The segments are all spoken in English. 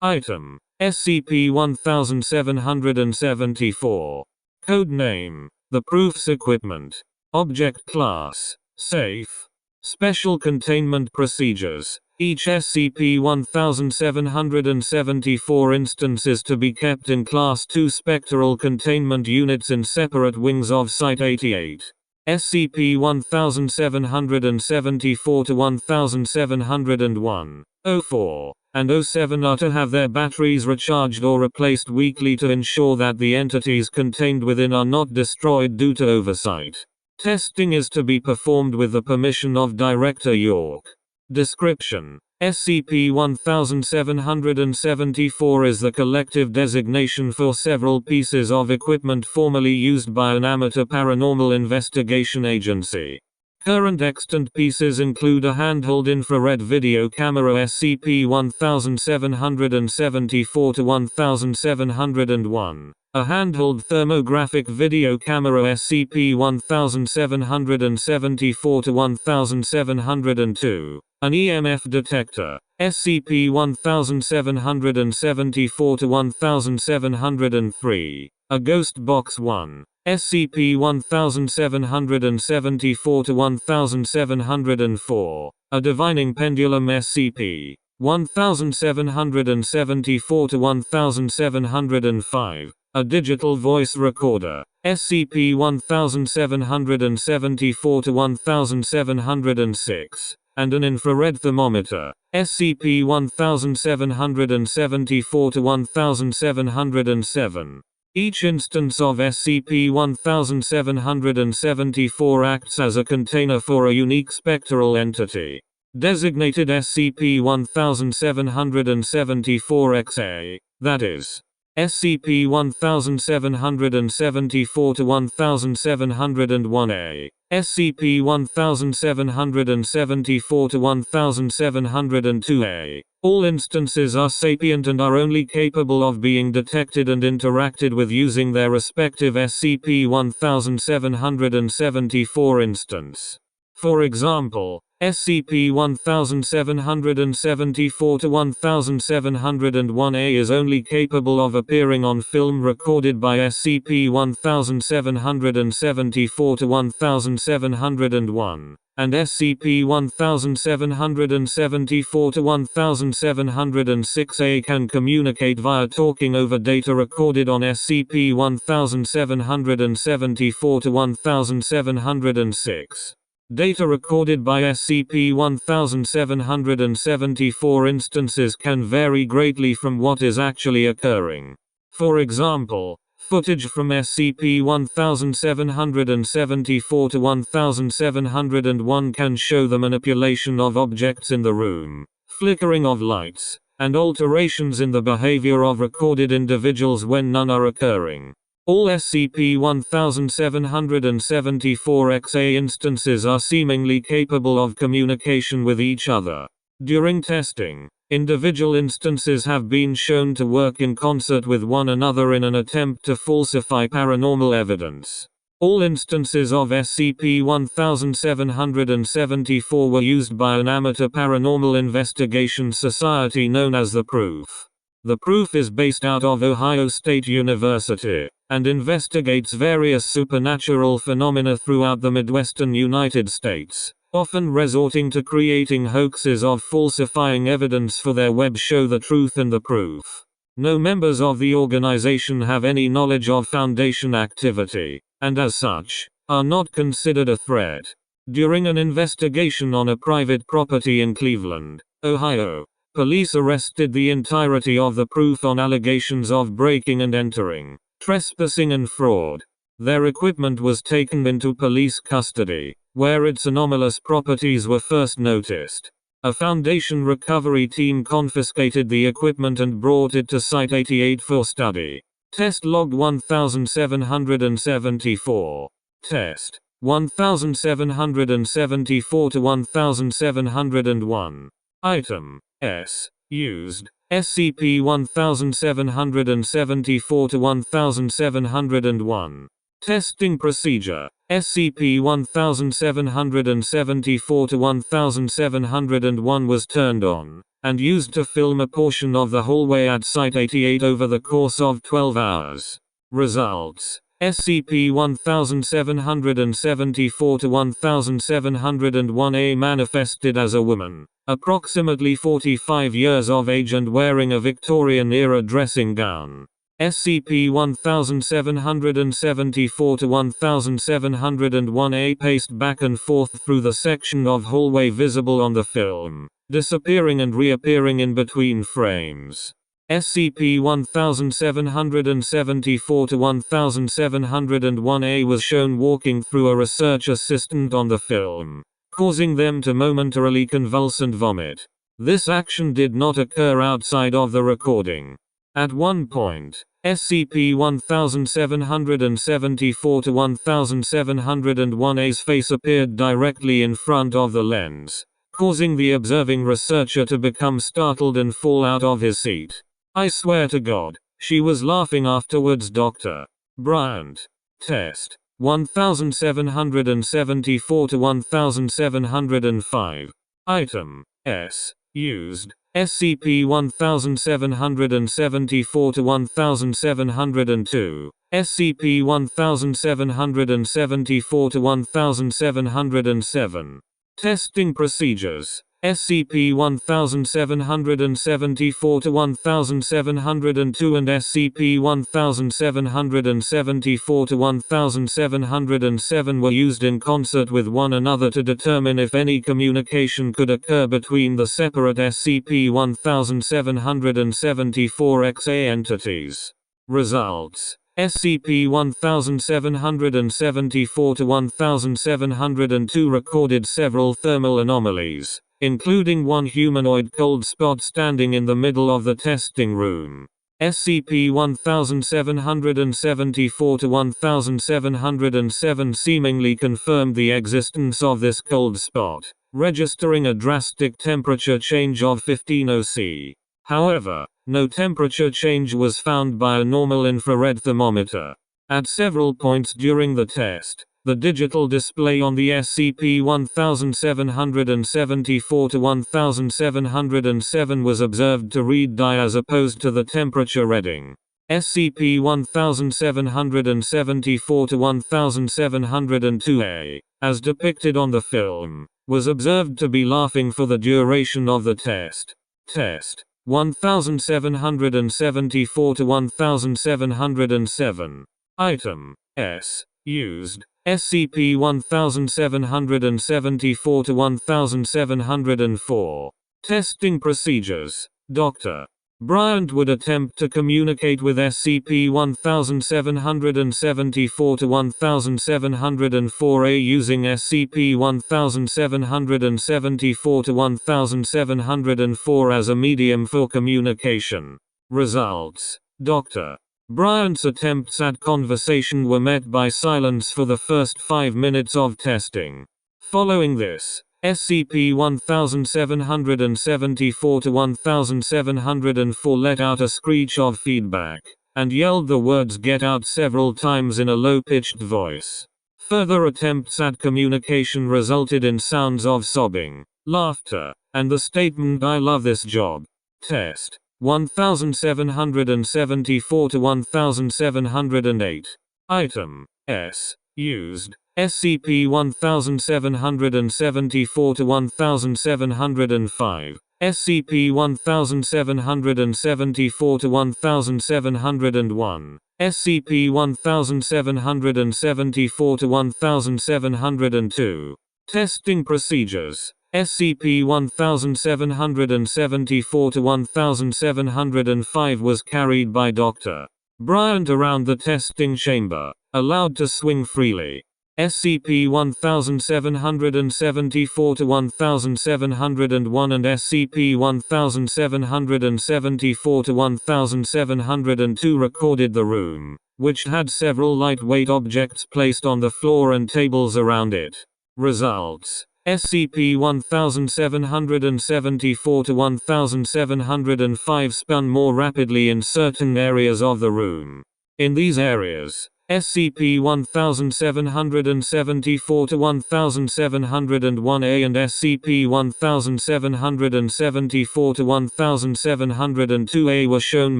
Item: SCP-1774. Codename: The Proofs Equipment. Object Class: Safe. Special Containment Procedures: each SCP-1774 instance is to be kept in Class 2 spectral containment units in separate wings of Site-88. SCP-1774-1701, 04, and 07 are to have their batteries recharged or replaced weekly to ensure that the entities contained within are not destroyed due to oversight. Testing is to be performed with the permission of Director York. Description: SCP-1774 is the collective designation for several pieces of equipment formerly used by an amateur paranormal investigation agency. Current extant pieces include a handheld infrared video camera SCP-1774-1701, a handheld thermographic video camera SCP-1774-1702, an EMF detector, SCP-1774-1703, a Ghost Box 1, SCP-1774-1704, a Divining Pendulum SCP-1774-1705, a Digital Voice Recorder, SCP-1774-1706, and an Infrared Thermometer, SCP-1774-1707. Each instance of SCP-1774 acts as a container for a unique spectral entity. Designated SCP-1774-XA, that is, SCP-1774-1701A, SCP-1774-1702A. All instances are sapient and are only capable of being detected and interacted with using their respective SCP-1774 instance. For example, SCP-1774-1701A is only capable of appearing on film recorded by SCP-1774-1701, and SCP-1774-1706A can communicate via talking over data recorded on SCP-1774-1706. Data recorded by SCP-1774 instances can vary greatly from what is actually occurring. For example, footage from SCP-1774-1701 can show the manipulation of objects in the room, flickering of lights, and alterations in the behavior of recorded individuals when none are occurring. All SCP-1774-XA instances are seemingly capable of communication with each other. During testing, individual instances have been shown to work in concert with one another in an attempt to falsify paranormal evidence. All instances of SCP-1774 were used by an amateur paranormal investigation society known as The Proof. The Proof is based out of Ohio State University, and investigates various supernatural phenomena throughout the Midwestern United States, often resorting to creating hoaxes of falsifying evidence for their web show The Truth and the Proof. No members of the organization have any knowledge of Foundation activity, and as such, are not considered a threat. During an investigation on a private property in Cleveland, Ohio, police arrested the entirety of The Proof on allegations of breaking and entering, trespassing and fraud. Their equipment was taken into police custody, where its anomalous properties were first noticed. A Foundation recovery team confiscated the equipment and brought it to Site-88 for study. Test log 1774. Test 1774-1701. Item S. Used SCP-1774-1701. Testing procedure: SCP-1774-1701 was turned on, and used to film a portion of the hallway at Site 88 over the course of 12 hours. Results: SCP-1774-1701A manifested as a woman, approximately 45 years of age and wearing a Victorian-era dressing gown. SCP-1774-1701A paced back and forth through the section of hallway visible on the film, disappearing and reappearing in between frames. SCP-1774-1701A was shown walking through a research assistant on the film, causing them to momentarily convulse and vomit. This action did not occur outside of the recording. At one point, SCP-1774-1701A's face appeared directly in front of the lens, causing the observing researcher to become startled and fall out of his seat. "I swear to God, she was laughing afterwards." Dr. Bryant. Test 1774-1705. Item S. Used. SCP-1774-1702, SCP-1774-1707. Testing procedures: SCP-1774-1702 and SCP-1774-1707 were used in concert with one another to determine if any communication could occur between the separate SCP-1774-XA entities. Results: SCP-1774-1702 recorded several thermal anomalies, including one humanoid cold spot standing in the middle of the testing room. SCP-1774-1707 seemingly confirmed the existence of this cold spot, registering a drastic temperature change of 15 C. However, no temperature change was found by a normal infrared thermometer. At several points during the test, the digital display on the SCP-1774-1707 was observed to read DI as opposed to the temperature reading. SCP-1774-1702A, as depicted on the film, was observed to be laughing for the duration of the test. Test 1774-1707. Item S. Used. SCP-1774-1704. Testing procedures: Dr. Bryant would attempt to communicate with SCP-1774-1704A using SCP-1774-1704 as a medium for communication. Results: Dr. Bryant's attempts at conversation were met by silence for the first 5 minutes of testing. Following this, SCP-1774-1704 let out a screech of feedback, and yelled the words "get out" several times in a low-pitched voice. Further attempts at communication resulted in sounds of sobbing, laughter, and the statement "I love this job." Test 1774-1708. Item S. Used. SCP-1774-1705, SCP-1774-1701, SCP-1774-1702. Testing procedures: SCP-1774-1705 was carried by Dr. Bryant around the testing chamber, allowed to swing freely. SCP-1774-1701 and SCP-1774-1702 recorded the room, which had several lightweight objects placed on the floor and tables around it. Results: SCP-1774-1705 spun more rapidly in certain areas of the room. In these areas, SCP-1774-1701A and SCP-1774-1702A were shown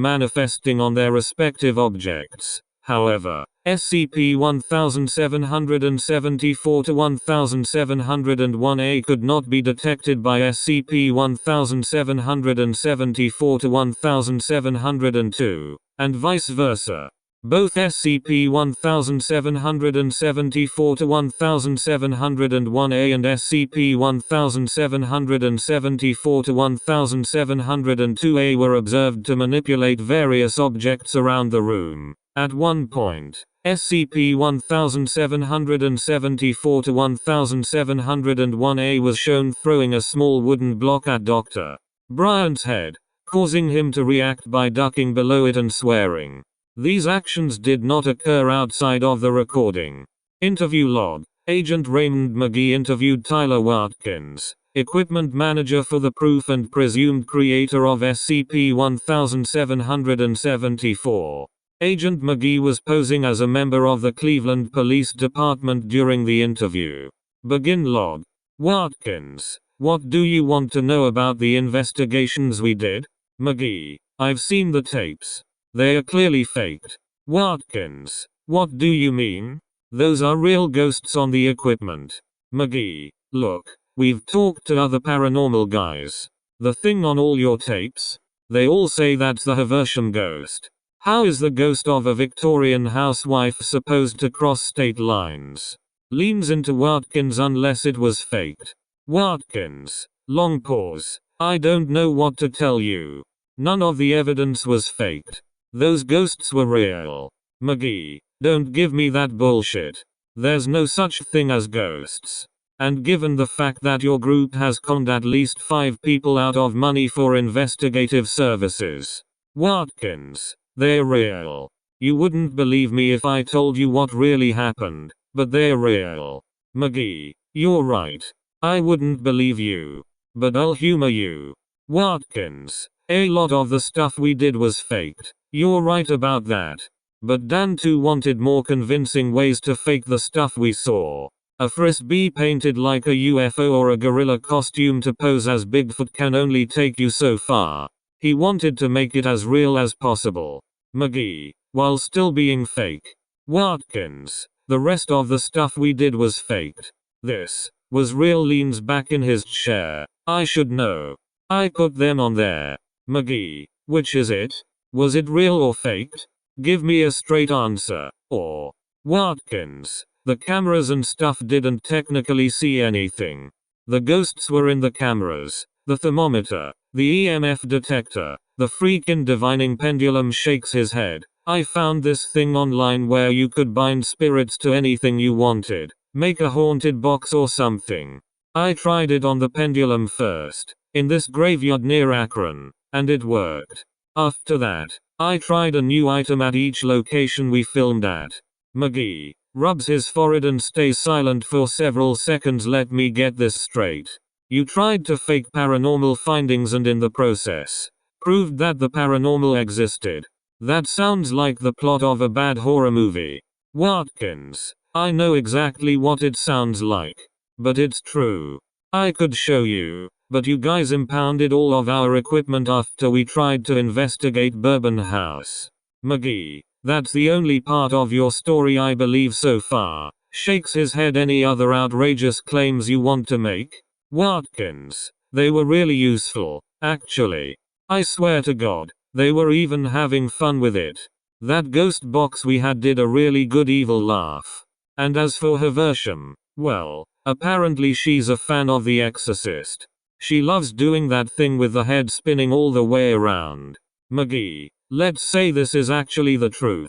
manifesting on their respective objects. However, SCP-1774-1701A could not be detected by SCP-1774-1702, and vice versa. Both SCP-1774-1701A and SCP-1774-1702A were observed to manipulate various objects around the room. At one point, SCP-1774-1701A was shown throwing a small wooden block at Dr. Bryant's head, causing him to react by ducking below it and swearing. These actions did not occur outside of the recording. Interview log. Agent Raymond McGee interviewed Tyler Watkins, equipment manager for the proof and presumed creator of SCP-1774. Agent McGee was posing as a member of the Cleveland Police Department during the interview. Begin log. Watkins, what do you want to know about the investigations we did? McGee, I've seen the tapes. They are clearly faked. Watkins, what do you mean? Those are real ghosts on the equipment. McGee, look, we've talked to other paranormal guys. The thing on all your tapes? They all say that's the Havisham ghost. How is the ghost of a Victorian housewife supposed to cross state lines? Leans into Watkins unless it was faked. Watkins, long pause. I don't know what to tell you. None of the evidence was faked. Those ghosts were real. McGee, don't give me that bullshit. There's no such thing as ghosts. And given the fact that your group has conned at least 5 people out of money for investigative services. Watkins, they're real. You wouldn't believe me if I told you what really happened, but they're real. McGee, you're right. I wouldn't believe you. But I'll humor you. Watkins, a lot of the stuff we did was faked. You're right about that. But Dan too wanted more convincing ways to fake the stuff we saw. A frisbee painted like a UFO or a gorilla costume to pose as Bigfoot can only take you so far. He wanted to make it as real as possible. McGee, while still being fake. Watkins, the rest of the stuff we did was faked. This was real. Leans back in his chair. I should know. I put them on there. McGee, which is it? Was it real or faked? Give me a straight answer. Or, Watkins, the cameras and stuff didn't technically see anything. The ghosts were in the cameras, the thermometer, the EMF detector, the freaking divining pendulum. Shakes his head. I found this thing online where you could bind spirits to anything you wanted, make a haunted box or something. I tried it on the pendulum first, in this graveyard near Akron, and it worked. After that, I tried a new item at each location we filmed at. McGee rubs his forehead and stays silent for several seconds. Let me get this straight. You tried to fake paranormal findings and in the process, proved that the paranormal existed. That sounds like the plot of a bad horror movie. Watkins, I know exactly what it sounds like. But it's true. I could show you. But you guys impounded all of our equipment after we tried to investigate Bourbon House. McGee, that's the only part of your story I believe so far. Shakes his head. Any other outrageous claims you want to make? Watkins, they were really useful, actually. I swear to God, they were even having fun with it. That ghost box we had did a really good evil laugh. And as for Havisham, well, apparently she's a fan of The Exorcist. She loves doing that thing with the head spinning all the way around. McGee, let's say this is actually the truth.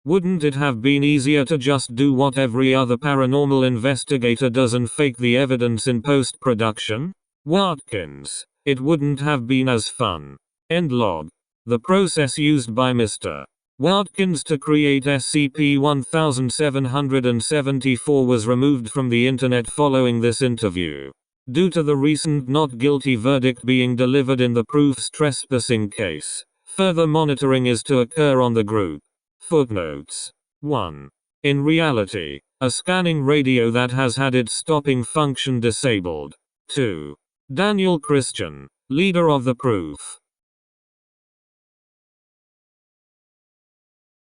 Wouldn't it have been easier to just do what every other paranormal investigator does and fake the evidence in post-production? Watkins, it wouldn't have been as fun. End log. The process used by Mr. Watkins to create SCP-1774 was removed from the internet following this interview. Due to the recent not guilty verdict being delivered in the proofs trespassing case, further monitoring is to occur on the group. Footnotes. 1. In reality, a scanning radio that has had its stopping function disabled. 2. Daniel Christian, leader of the proof.